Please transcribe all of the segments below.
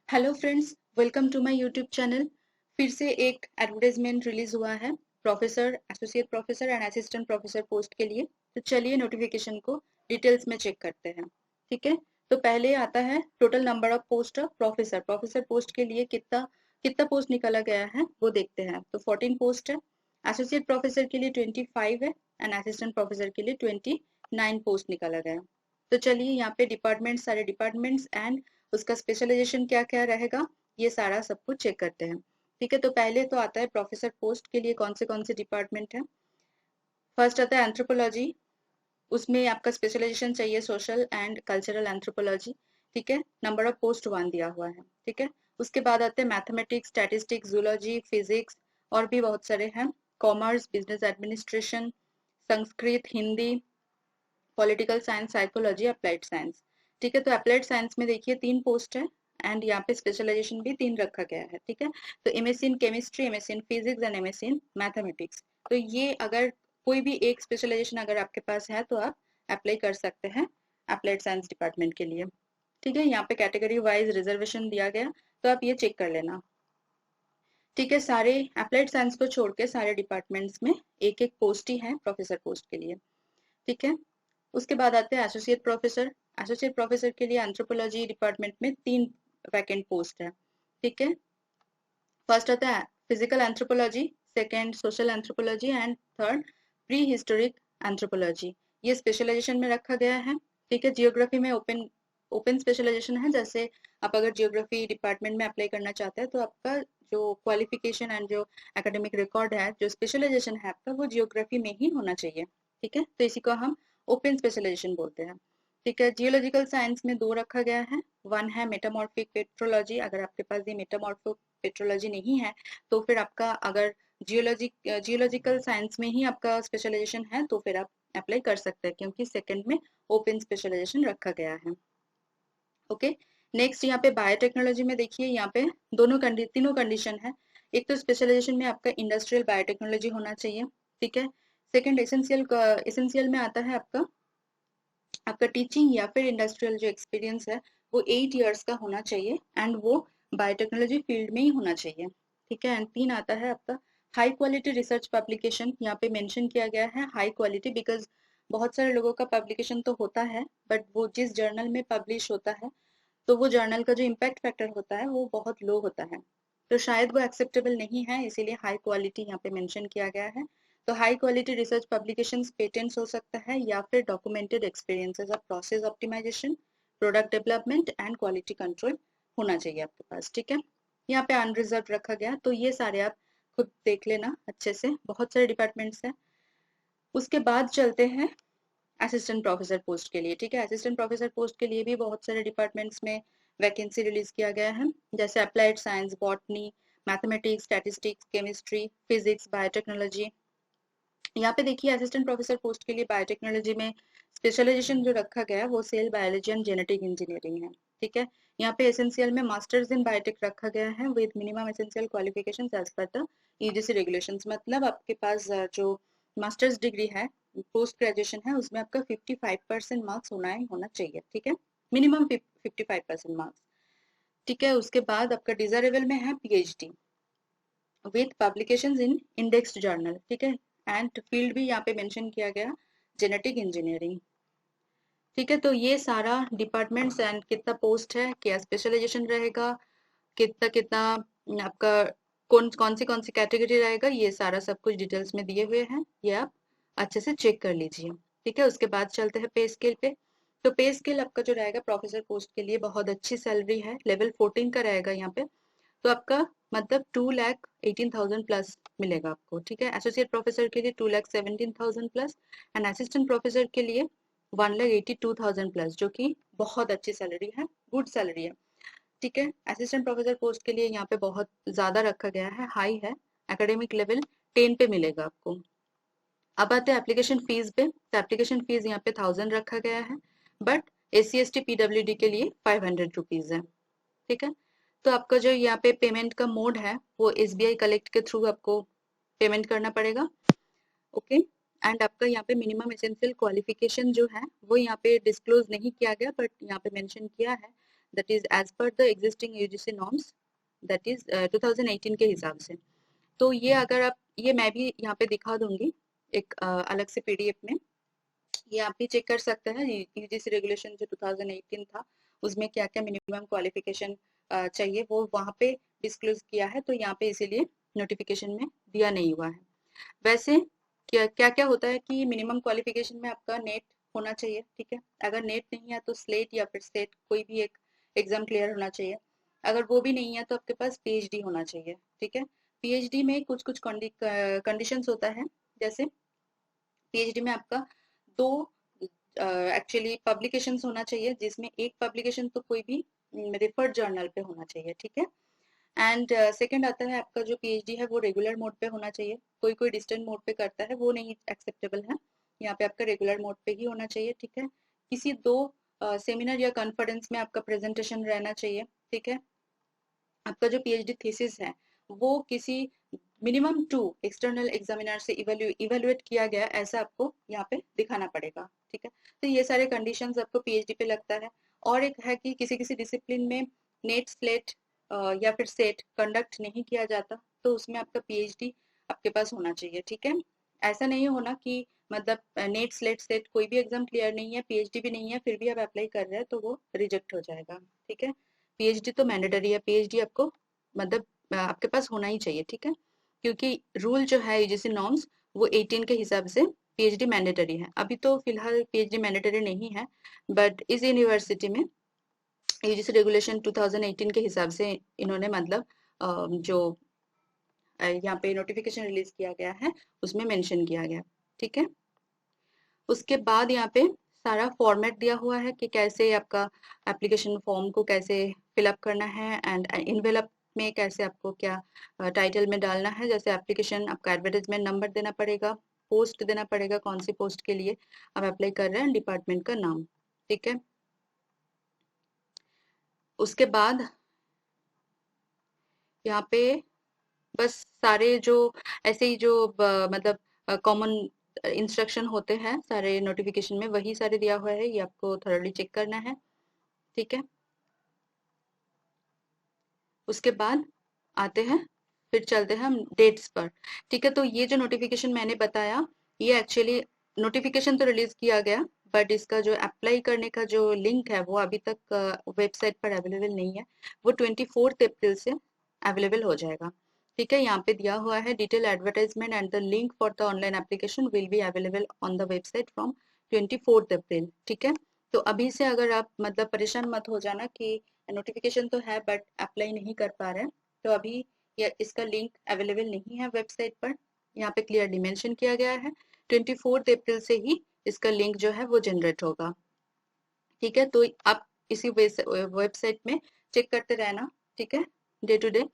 Hello friends, welcome to my YouTube channel. फिर से एक एडवर्टाइजमेंट रिलीज हुआ है professor, associate professor and assistant professor post के लिए। तो चलिए नोटिफिकेशन को डिटेल्स में चेक करते हैं। ठीक है, तो पहले आता है total number of post of professor. Professor post के लिए कितना कितना पोस्ट निकाला गया है वो देखते हैं। तो 14 पोस्ट है। एसोसिएट प्रोफेसर के लिए 25 है एंड असिस्टेंट प्रोफेसर के लिए 29 पोस्ट निकाला गया। तो चलिए यहाँ पे डिपार्टमेंट, सारे डिपार्टमेंट्स एंड उसका स्पेशलाइजेशन क्या क्या रहेगा, ये सारा सब कुछ चेक करते हैं। ठीक है, तो पहले तो आता है प्रोफेसर पोस्ट के लिए कौन से डिपार्टमेंट है। फर्स्ट आता है एंथ्रोपोलॉजी। उसमें आपका स्पेशलाइजेशन चाहिए सोशल एंड कल्चरल एंथ्रोपोलॉजी। ठीक है, नंबर ऑफ पोस्ट 1 दिया हुआ है। ठीक है, उसके बाद आते हैं मैथमेटिक्स, स्टैटिस्टिक्स, जूलॉजी, फिजिक्स और भी बहुत सारे हैं। Commerce, business administration, Sanskrit, Hindi, political science, psychology, applied science. ठीक है, तो अप्लाइड साइंस में देखिए 3 पोस्ट है एंड यहाँ पे स्पेशलाइजेशन भी 3 रखा गया है। ठीक है, तो MSc in chemistry, MSc in physics and MSc in mathematics. तो ये अगर कोई भी एक स्पेशलाइजेशन अगर आपके पास है तो आप अप्लाई कर सकते हैं अप्लाइड साइंस डिपार्टमेंट के लिए। ठीक है, यहाँ पे कैटेगरी वाइज रिजर्वेशन दिया गया, तो आप ये चेक कर लेना। ठीक है, सारे अप्लाइड साइंस को छोड़ के सारे डिपार्टमेंट्स में एक एक पोस्ट ही है प्रोफेसर पोस्ट के लिए। ठीक है, उसके बाद आते हैं एसोसिएट प्रोफेसर। एसोसिएट प्रोफेसर के लिए एंथ्रोपोलॉजी डिपार्टमेंट में 3 वैकेंट पोस्ट है। ठीक है, फर्स्ट आता है physical anthropology, second social anthropology and third pre historic anthropology. ये स्पेशलाइजेशन में रखा गया है। ठीक है, जियोग्राफी में ओपन ओपन स्पेशलाइजेशन है। जैसे आप अगर जियोग्राफी डिपार्टमेंट में अप्लाई करना चाहते हैं तो आपका जो क्वालिफिकेशन एंड जो एकेडमिक रिकॉर्ड है, जो स्पेशलाइजेशन है आपका, वो जियोग्राफी में ही होना चाहिए। ठीक है, तो इसी को हम ओपन स्पेशलाइजेशन बोलते हैं। ठीक है, जियोलॉजिकल साइंस में 2 रखा गया है। वन है मेटामॉर्फिक पेट्रोलॉजी। अगर आपके पास ये मेटामॉर्फिक पेट्रोलॉजी नहीं है तो फिर आपका अगर जियोलॉजिकल साइंस में ही आपका स्पेशलाइजेशन है तो फिर आप अप्लाई कर सकते हैं, क्योंकि सेकंड में ओपन स्पेशलाइजेशन रखा गया है। ओके, नेक्स्ट यहाँ पे बायोटेक्नोलॉजी में देखिए, यहाँ पे तीनों कंडीशन है। एक तो स्पेशलाइजेशन में आपका इंडस्ट्रियल बायोटेक्नोलॉजी होना चाहिए। ठीक है, सेकंड एसेंशियल में आता है आपका आपका टीचिंग या फिर इंडस्ट्रियल जो एक्सपीरियंस है वो 8 इयर्स का होना चाहिए एंड वो बायोटेक्नोलॉजी फील्ड में ही होना चाहिए। ठीक है, एंड 3 आता है आपका हाई क्वालिटी रिसर्च पब्लिकेशन। यहाँ पे मेंशन किया गया है हाई क्वालिटी, बिकॉज बहुत सारे लोगों का पब्लिकेशन तो होता है बट वो जिस जर्नल में पब्लिश होता है तो वो जर्नल का जो इम्पैक्ट फैक्टर होता है वो बहुत लो होता है, तो शायद वो एक्सेप्टेबल नहीं है, इसीलिए हाई क्वालिटी यहाँ पे मेंशन किया गया है। तो high quality research publications patents हो सकता है या फिर documented experiences of process optimization, product development and quality control होना चाहिए आपके पास। ठीक है, यहाँ पे अनरिजर्व रखा गया, तो ये सारे आप खुद देख लेना अच्छे से, बहुत सारे डिपार्टमेंट्स हैं। उसके बाद चलते हैं असिस्टेंट प्रोफेसर पोस्ट के लिए। ठीक है, असिस्टेंट प्रोफेसर पोस्ट के लिए भी बहुत सारे डिपार्टमेंट्स में वैकेंसी रिलीज किया गया है। जैसे applied science, botany, mathematics, statistics, chemistry, physics, biotechnology. यहाँ पे देखिए असिस्टेंट प्रोफेसर पोस्ट के लिए बायोटेक्नोलॉजी में स्पेशलाइजेशन जो रखा गया है वो cell biology and genetic engineering है। ठीक है, यहाँ पे एसेंशियल में मास्टर्स इन बायोटेक रखा गया है with minimum essential qualifications as per the UGC regulations. मतलब आपके पास जो मास्टर्स डिग्री है, पोस्ट ग्रेजुएशन है, उसमें आपका 55% मार्क्स होना चाहिए। ठीक है, मिनिमम 55% मार्क्स। ठीक है, उसके बाद आपका डिजायरेबल में है PhD with publications in indexed journal. ठीक है, एंड फील्ड भी यहाँ पे मेंशन किया गया जेनेटिक इंजीनियरिंग। ठीक है, तो ये सारा डिपार्टमेंट्स एंड कितना पोस्ट है, क्या स्पेशलाइजेशन रहेगा, कितना कितना आपका कौन सी कैटेगरी रहेगा, ये सारा सब कुछ डिटेल्स में दिए हुए हैं, ये आप अच्छे से चेक कर लीजिए। ठीक है, उसके बाद चलते हैं पे स्केल पे। तो पे स्केल आपका जो रहेगा प्रोफेसर पोस्ट के लिए बहुत अच्छी सैलरी है, लेवल 14 का रहेगा यहाँ पे। तो आपका मतलब 2,18,000 प्लस मिलेगा आपको। ठीक है, एसोसिएट प्रोफेसर के लिए 2,17,000 प्लस एंड असिस्टेंट प्रोफेसर के लिए 1,82,000 प्लस, जो कि बहुत अच्छी सैलरी है, गुड सैलरी है। ठीक है, असिस्टेंट प्रोफेसर पोस्ट के लिए यहाँ पे बहुत ज्यादा रखा गया है, हाई है, एकेडमिक लेवल 10 पे मिलेगा आपको। अब आते हैं एप्लीकेशन फीस पे। तो एप्लीकेशन फीस यहाँ पे 1,000 रखा गया है, बट SC ST PWD के लिए 500 रुपीज है। ठीक है, तो आपका जो यहाँ पे पेमेंट का मोड है वो SBI कलेक्ट के थ्रू आपको पेमेंट करना पड़ेगा। ओके, एंड आपका यहाँ पे मिनिमम एसेंशियल क्वालिफिकेशन जो है वो यहाँ पे डिस्क्लोज नहीं किया गया, बट यहाँ पे मेंशन किया है that is as per the existing UGC norms, that is 2018 के हिसाब से। तो ये अगर आप, ये मैं भी यहाँ पे दिखा दूंगी एक अलग से पीडीएफ में, ये आप भी चेक कर सकते हैं। यूजीसी रेगुलेशन जो 2018 था उसमें क्या क्या मिनिमम क्वालिफिकेशन चाहिए वो वहाँ पे डिस्क्लोज किया है, तो यहाँ पे इसीलिए नोटिफिकेशन में दिया नहीं हुआ है। वैसे क्या क्या क्या होता है कि मिनिमम क्वालिफिकेशन में आपका नेट होना चाहिए, ठीक है। अगर नेट नहीं है तो स्लेट या फिर सेट कोई भी एक एग्जाम क्लियर होना चाहिए। अगर वो भी नहीं है तो आपके पास पीएचडी होना चाहिए, ठीक है। पीएचडी में कुछ कुछ कंडीशंस होता है, जैसे पीएचडी में आपका दो एक्चुअली पब्लिकेशंस होना चाहिए, जिसमें एक पब्लिकेशन तो कोई भी रेफर्ड जर्नल पे होना चाहिए, ठीक है। एंड सेकंड आता है आपका जो पीएचडी है वो रेगुलर मोड पे होना चाहिए। कोई कोई डिस्टेंट मोड पे करता है, वो नहीं एक्सेप्टेबल है। यहाँ पे आपका रेगुलर मोड पे ही होना चाहिए, ठीक है। किसी दो सेमिनार या कॉन्फ्रेंस में आपका प्रेजेंटेशन रहना चाहिए, ठीक है। आपका जो पीएचडी थीसिस है वो किसी मिनिमम 2 एक्सटर्नल एग्जामिनर से इवेल्युएट किया गया, ऐसा आपको यहाँ पे दिखाना पड़ेगा, ठीक है। तो ये सारे कंडीशंस आपको पीएचडी पे लगता है। और एक है कि किसी किसी डिसिप्लिन में नेट स्लेट या फिर सेट कंडक्ट नहीं किया जाता, तो उसमें आपका पीएचडी आपके पास होना चाहिए, ठीक है। ऐसा नहीं होना कि मतलब नेट स्लेट सेट कोई भी एग्जाम क्लियर नहीं है, पीएचडी भी नहीं है, फिर भी आप अप्लाई कर रहे हैं तो वो रिजेक्ट हो जाएगा, ठीक है। पीएचडी तो मैंडेटरी है, पीएचडी आपको मतलब आपके पास होना ही चाहिए, ठीक है। क्योंकि रूल जो है यूजीसी नॉर्म्स वो 18 के हिसाब से पीएचडी मैंडेटरी है। अभी तो फिलहाल पीएचडी मैंडेटरी नहीं है, बट इस यूनिवर्सिटी में यूजीसी रेगुलेशन 2018 के हिसाब से इन्होंने मतलब जो यहाँ पे नोटिफिकेशन रिलीज किया गया है उसमें मेंशन किया गया, ठीक है। उसके बाद यहाँ पे सारा फॉर्मेट दिया हुआ है कि कैसे आपका एप्लीकेशन फॉर्म को कैसे फिलअप करना है, एंड इनवेलप में कैसे आपको क्या टाइटल में डालना है। जैसे एप्लीकेशन आपका एडवर्टाइजमेंट नंबर देना पड़ेगा, पोस्ट देना पड़ेगा, कौन सी पोस्ट के लिए आप अप्लाई कर रहे हैं, डिपार्टमेंट का नाम, ठीक है। उसके बाद यहाँ पे बस सारे जो ऐसे ही जो मतलब कॉमन इंस्ट्रक्शन होते हैं सारे नोटिफिकेशन में, वही सारे दिया हुआ है, ये आपको थोरली चेक करना है, ठीक है। उसके बाद आते हैं, फिर चलते हैं हम डेट्स पर, ठीक है। तो ये जो नोटिफिकेशन मैंने बताया, ये एक्चुअली नोटिफिकेशन तो रिलीज किया गया, बट इसका जो अप्लाई करने का जो लिंक है वो अभी तक वेबसाइट पर अवेलेबल नहीं है। वो 24 अप्रैल से अवेलेबल हो जाएगा, ठीक है। यहाँ पे दिया हुआ है detail advertisement and the link for the online application will be available on the website from 24 अप्रैल, ठीक है। तो अभी से अगर आप मतलब परेशान मत हो जाना कि नोटिफिकेशन तो है बट अप्लाई नहीं कर पा रहे हैं, तो अभी ये इसका लिंक अवेलेबल नहीं है वेबसाइट पर। यहाँ पे क्लियरली मेंशन किया गया है 24 अप्रैल से ही इसका लिंक जो है वो जनरेट होगा, ठीक है। तो आप इसी वेबसाइट में चेक करते रहना, ठीक है, डे टू डे।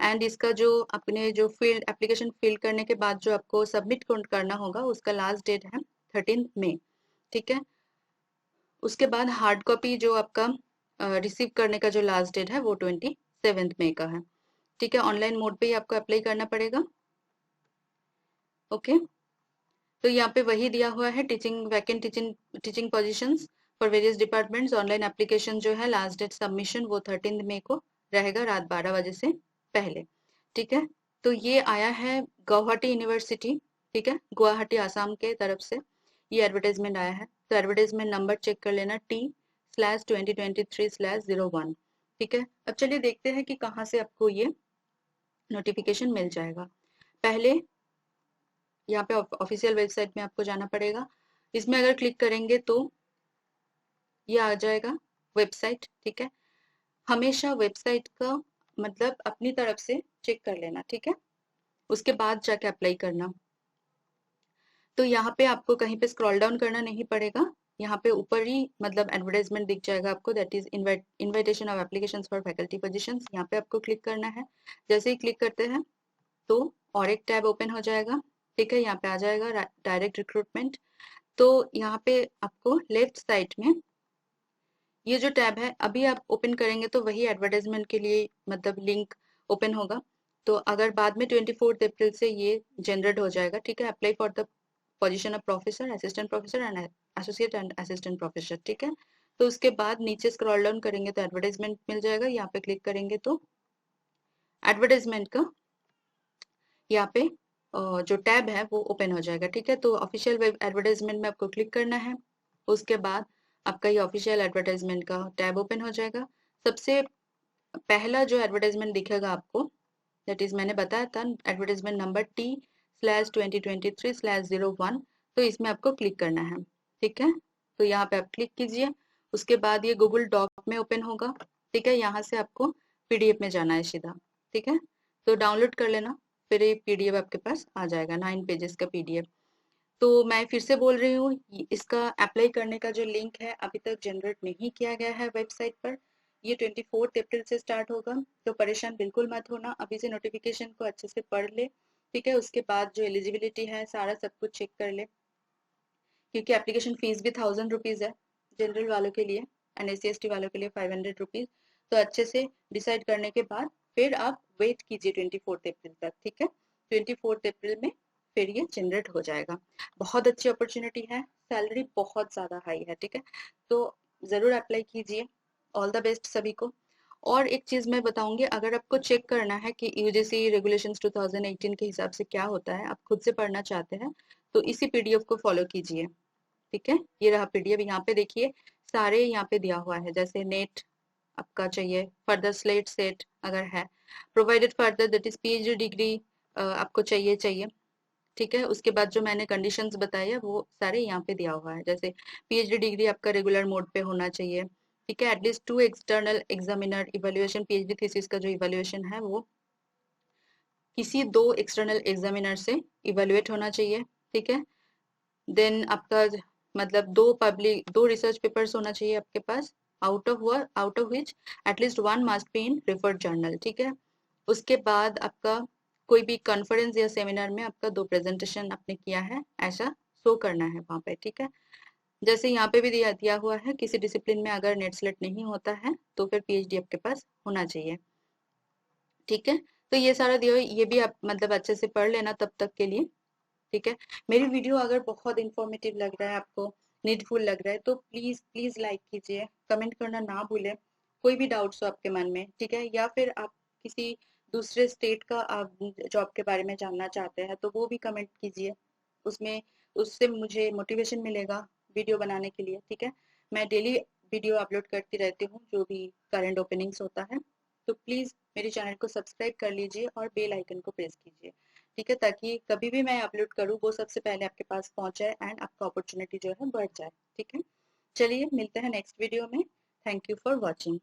एंड इसका जो अपने जो फील्ड एप्लीकेशन फिल करने के बाद जो आपको सबमिट करना होगा उसका लास्ट डेट है 13 मई, ठीक है। उसके बाद हार्ड कॉपी जो आपका रिसीव करने का जो लास्ट डेट है वो 27 मई का है, ठीक है। ऑनलाइन मोड पे ही आपको अप्लाई करना पड़ेगा, ओके। तो यहाँ पे वही दिया हुआ है, teaching vacant teaching positions for various departments, online application जो है लास्ट डेट सबमिशन वो 13 मई को रहेगा रात 12 बजे से पहले, ठीक है। तो ये आया है गुवाहाटी यूनिवर्सिटी, ठीक है, गुवाहाटी आसाम के तरफ से ये एडवर्टाइजमेंट आया है। तो एडवर्टाइजमेंट नंबर चेक कर लेना T/2023/01, ठीक है। अब चलिए देखते हैं कि कहाँ से आपको ये नोटिफिकेशन मिल जाएगा। पहले यहाँ पे ऑफिशियल वेबसाइट में आपको जाना पड़ेगा। इसमें अगर क्लिक करेंगे तो ये आ जाएगा वेबसाइट, ठीक है। हमेशा वेबसाइट का मतलब अपनी तरफ से चेक कर लेना, ठीक है, उसके बाद जाके अप्लाई करना। तो यहाँ पे आपको कहीं पे स्क्रॉल डाउन करना नहीं पड़ेगा, यहाँ पे ऊपर ही मतलब एडवर्टाइजमेंट दिख जाएगा आपको, that is invitation of applications for faculty positions. यहाँ पे आपको क्लिक करना है। जैसे ही क्लिक करते हैं तो और एक टैब ओपन हो जाएगा, ठीक है। यहाँ पे आ जाएगा डायरेक्ट रिक्रूटमेंट। तो यहाँ पे आपको लेफ्ट साइड में ये जो टैब है अभी आप ओपन करेंगे तो वही एडवर्टाइजमेंट के लिए मतलब लिंक ओपन होगा। तो अगर बाद में 24 अप्रैल से ये जनरेट हो जाएगा, ठीक है। Apply for the position of professor, assistant professor and associate and assistant professor, ठीक है। तो उसके बाद नीचे स्क्रॉल डाउन करेंगे तो एडवर्टाइजमेंट मिल जाएगा, यहाँ पे क्लिक करेंगे तो एडवर्टाइजमेंट का यहाँ पे जो टैब है वो ओपन हो जाएगा। ठीक है, तो ऑफिशियल वेब एडवर्टाइजमेंट में आपको क्लिक करना है। उसके बाद आपका ये ऑफिशियल एडवर्टाइजमेंट का टैब ओपन हो जाएगा। सबसे पहला जो एडवर्टाइजमेंट दिखेगा आपको, दैट इज मैंने बताया था एडवर्टाइजमेंट नंबर T/2023/01, तो इसमें आपको क्लिक करना है। ठीक है, तो यहाँ पे आप क्लिक कीजिए। उसके बाद ये गूगल डॉक में ओपन होगा। ठीक है, यहाँ से आपको पीडीएफ में जाना है सीधा। ठीक है, तो डाउनलोड कर लेना, फिर ये पीडीएफ आपके पास आ जाएगा, 9 पेजेस का पीडीएफ। तो मैं फिर से बोल रही हूँ, इसका अप्लाई करने का जो लिंक है अभी तक जनरेट नहीं किया गया है वेबसाइट पर। ये 24 अप्रैल से स्टार्ट होगा, तो परेशान बिल्कुल मत होना, अभी से नोटिफिकेशन को अच्छे से पढ़ ले। ठीक है, उसके बाद जो एलिजिबिलिटी है सारा सब कुछ चेक कर ले, क्योंकि एप्लीकेशन फीस भी 1000 रुपीज़ है जनरल वालों के लिए, एंड SC/ST वालों के लिए 500 रुपीज़। तो अच्छे से डिसाइड करने के बाद फिर आप वेट कीजिए 24 अप्रैल तक। ठीक है, 24 अप्रैल में फिर ये जनरेट हो जाएगा। बहुत अच्छी अपॉर्चुनिटी है, सैलरी बहुत ज़्यादा हाई है। ठीक है, तो ज़रूर अप्लाई कीजिए। ऑल द बेस्ट सभी को। और एक चीज़ मैं बताऊंगी, अगर आपको चेक करना है कि यूजीसी रेगुलेशंस 2018 के हिसाब से क्या होता है, आप खुद से पढ़ना चाहते हैं, तो इसी पीडीएफ को फॉलो कीजिए। ठीक है, ये रहा पीडीएफ, यहाँ पे देखिए सारे यहाँ पे दिया हुआ है, जैसे नेट आपका चाहिए, फर्दर स्लेट सेट अगर है, provided further that is PhD degree आपको चाहिए। ठीक है, उसके बाद जो मैंने कंडीशंस बताए हैं वो सारे यहाँ पे दिया हुआ है, जैसे पीएचडी डिग्री आपका रेगुलर मोड पे होना चाहिए। ठीक है, at least 2 external examiner evaluation, PhD thesis का जो इवेल्युएशन है वो किसी 2 एक्सटर्नल एग्जामिनर से इवेल्युएट होना चाहिए। ठीक है, देन आपका मतलब 2 रिसर्च पेपर्स होना चाहिए आपके पास, out of which at least 1 must be in referred journal. ठीक है, उसके बाद आपका कोई भी कॉन्फ्रेंस या सेमिनार में आपका 2 प्रेजेंटेशन आपने किया है, ऐसा शो करना है वहाँ पे। ठीक है, जैसे यहाँ पे भी दिया हुआ है, किसी डिसिप्लिन में अगर नेट सेलेक्ट नहीं होता है तो फिर पीएचडी आपके पास होना चाहिए। ठीक है, तो ये सारा दिया हुआ है, ये भी आप मतलब अच्छे से पढ़ लेना तब तक के लिए। ठीक है, मेरी वीडियो अगर बहुत इंफॉर्मेटिव लग रहा है आपको, नीडफुल लग रहा है, तो प्लीज प्लीज लाइक कीजिए, कमेंट करना ना भूलें। कोई भी डाउट्स हो आपके मन में, ठीक है, या फिर आप किसी दूसरे स्टेट का आप जॉब के बारे में जानना चाहते हैं तो वो भी कमेंट कीजिए, उसमें उससे मुझे मोटिवेशन मिलेगा वीडियो बनाने के लिए। ठीक है, मैं डेली वीडियो अपलोड करती रहती हूँ जो भी करंट ओपनिंग्स होता है, तो प्लीज मेरे चैनल को सब्सक्राइब कर लीजिए और बेल आइकन को प्रेस कीजिए। ठीक है, ताकि कभी भी मैं अपलोड करूँ वो सबसे पहले आपके पास पहुंच जाए एंड आपका अपॉर्चुनिटी जो है बढ़ जाए। ठीक है, चलिए मिलते हैं नेक्स्ट वीडियो में। Thank you for watching.